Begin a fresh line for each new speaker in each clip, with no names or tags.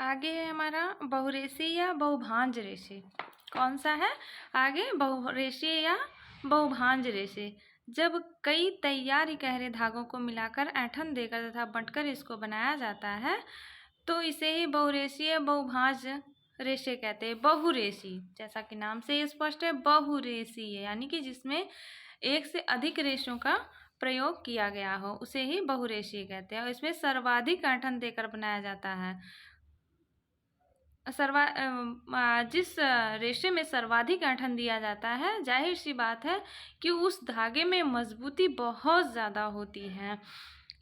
आगे है हमारा बहुरेशी या बहुभांज रेशे। कौन सा है आगे? बहुरेशी या बहुभांज रेशे। जब कई तैयार इकहरे धागों को मिलाकर ऐंठन देकर तथा बंटकर इसको बनाया जाता है तो इसे ही बहुरेशी या बहुभांज रेशे कहते हैं। बहुरेशी जैसा कि नाम से स्पष्ट है, बहुरेशी है यानी कि जिसमें एक से अधिक रेशों का प्रयोग किया गया हो उसे ही बहुरेशी कहते हैं। और इसमें सर्वाधिक ऐंठन देकर बनाया जाता है। जिस रेशे में सर्वाधिक ऐंठन दिया जाता है, जाहिर सी बात है कि उस धागे में मजबूती बहुत ज़्यादा होती है।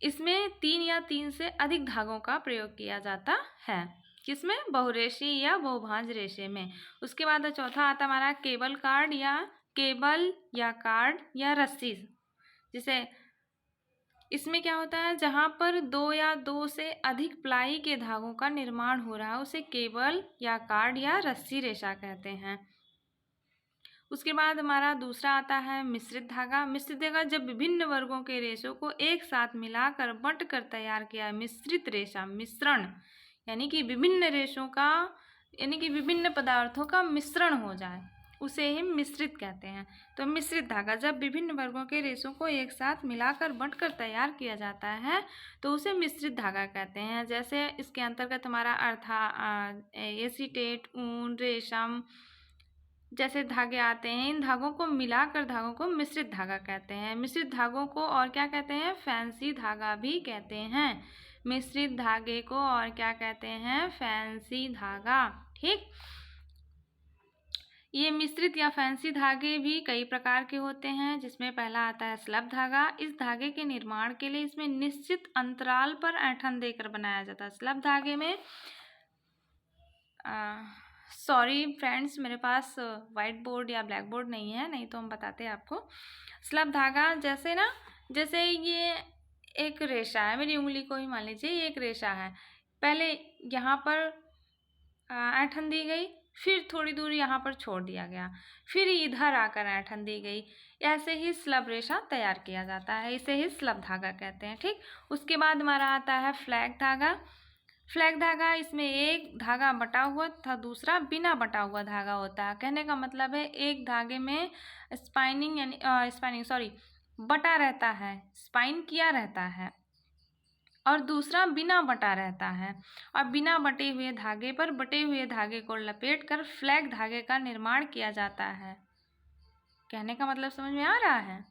इसमें 3 या 3 से अधिक धागों का प्रयोग किया जाता है। किसमें? बहुरेशी या बहुभांज रेशे में। उसके बाद चौथा आता हमारा केबल कार्ड या रस्सी। जिसे इसमें क्या होता है, जहाँ पर 2 या 2 से अधिक प्लाई के धागों का निर्माण हो रहा है उसे केबल या कार्ड या रस्सी रेशा कहते हैं। उसके बाद हमारा दूसरा आता है मिश्रित धागा। मिश्रित धागा जब विभिन्न वर्गों के रेशों को एक साथ मिलाकर बंट कर तैयार किया है। मिश्रित रेशा मिश्रण यानी कि विभिन्न रेशों का यानी कि विभिन्न पदार्थों का मिश्रण हो जाए उसे ही मिश्रित कहते हैं। तो मिश्रित धागा जब विभिन्न वर्गों के रेशों को एक साथ मिलाकर बंटकर तैयार किया जाता है तो उसे मिश्रित धागा कहते हैं। जैसे इसके अंतर्गत हमारा एसीटेट, ऊन, रेशम जैसे धागे आते हैं। इन धागों को मिलाकर धागों को मिश्रित धागा कहते हैं। मिश्रित धागों को और क्या कहते हैं? फैंसी धागा भी कहते हैं। मिश्रित धागे को और क्या कहते हैं? फैंसी धागा। ठीक, ये मिश्रित या फैंसी धागे भी कई प्रकार के होते हैं, जिसमें पहला आता है स्लब धागा। इस धागे के निर्माण के लिए इसमें निश्चित अंतराल पर ऐंठन देकर बनाया जाता है। स्लब धागे में सॉरी फ्रेंड्स, मेरे पास वाइट बोर्ड या ब्लैक बोर्ड नहीं है, नहीं तो हम बताते हैं आपको। स्लब धागा जैसे ये एक रेशा है, मेरी उंगली को ही मान लीजिए ये एक रेशा है। पहले यहाँ पर ऐंठन दी गई, फिर थोड़ी दूर यहाँ पर छोड़ दिया गया, फिर इधर आकर ऐंठन दी गई। ऐसे ही स्लब रेशा तैयार किया जाता है, इसे ही स्लब धागा कहते हैं। ठीक, उसके बाद हमारा आता है फ्लैग धागा। फ्लैग धागा, इसमें एक धागा बटा हुआ तथा दूसरा बिना बटा हुआ धागा होता है। कहने का मतलब है एक धागे में बटा रहता है, स्पाइन किया रहता है, और दूसरा बिना बटा रहता है। और बिना बटे हुए धागे पर बटे हुए धागे को लपेटकर फ्लैग धागे का निर्माण किया जाता है। कहने का मतलब समझ में आ रहा है?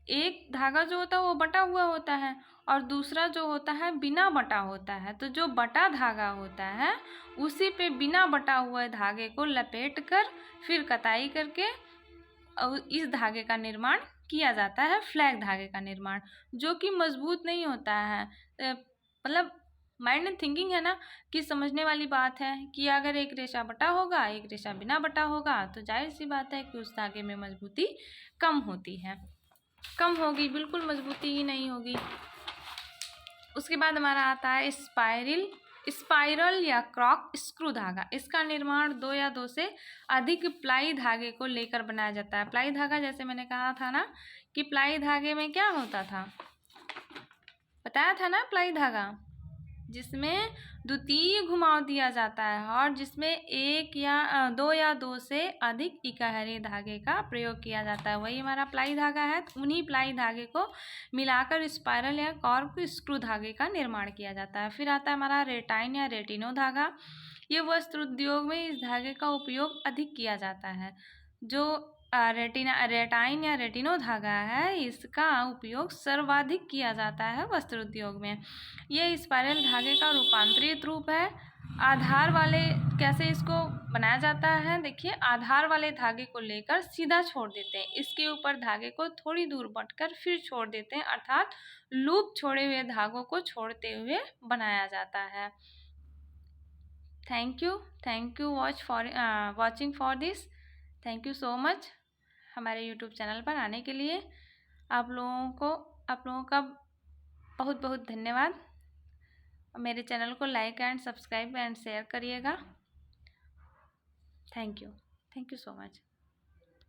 एक धागा जो होता है वो बटा हुआ होता है और दूसरा जो होता है बिना बटा होता है। तो जो बटा धागा होता है उसी पे बिना बटा हुए धागे को लपेट कर फिर कताई करके इस धागे का निर्माण किया जाता है, फ्लैग धागे का निर्माण, जो कि मजबूत नहीं होता है। मतलब माइंड एंड थिंकिंग है ना, कि समझने वाली बात है कि अगर एक रेशा बटा होगा एक रेशा बिना बटा होगा तो जाहिर सी बात है कि उस धागे में मजबूती कम होती है, कम होगी, बिल्कुल मजबूती ही नहीं होगी। उसके बाद हमारा आता है स्पाइरल या क्रॉक स्क्रू धागा। इसका निर्माण 2 या 2 से अधिक प्लाई धागे को लेकर बनाया जाता है। प्लाई धागा, जैसे मैंने कहा था ना कि प्लाई धागे में क्या होता था, बताया था ना, प्लाई धागा जिसमें द्वितीय घुमाव दिया जाता है और जिसमें 2 या 2 से अधिक इकहरे धागे का प्रयोग किया जाता है, वही हमारा प्लाई धागा है। उन्हीं प्लाई धागे को मिलाकर स्पाइरल या कॉर्क स्क्रू धागे का निर्माण किया जाता है। फिर आता है हमारा रेटाइन या रेटिनो धागा। ये वस्त्र उद्योग में इस धागे का उपयोग अधिक किया जाता है। जो रेटाइन या रेटिनो धागा है इसका उपयोग सर्वाधिक किया जाता है वस्त्र उद्योग में। ये स्पाइरल धागे का रूपांतरित रूप है। आधार वाले, कैसे इसको बनाया जाता है, देखिए, आधार वाले धागे को लेकर सीधा छोड़ देते हैं, इसके ऊपर धागे को थोड़ी दूर बंटकर फिर छोड़ देते हैं, अर्थात लूप छोड़े हुए धागों को छोड़ते हुए बनाया जाता है। Thank you watching for this. Thank you so much हमारे यूट्यूब चैनल पर आने के लिए। आप लोगों का बहुत बहुत धन्यवाद। मेरे चैनल को like and subscribe and share करिएगा। Thank you so much.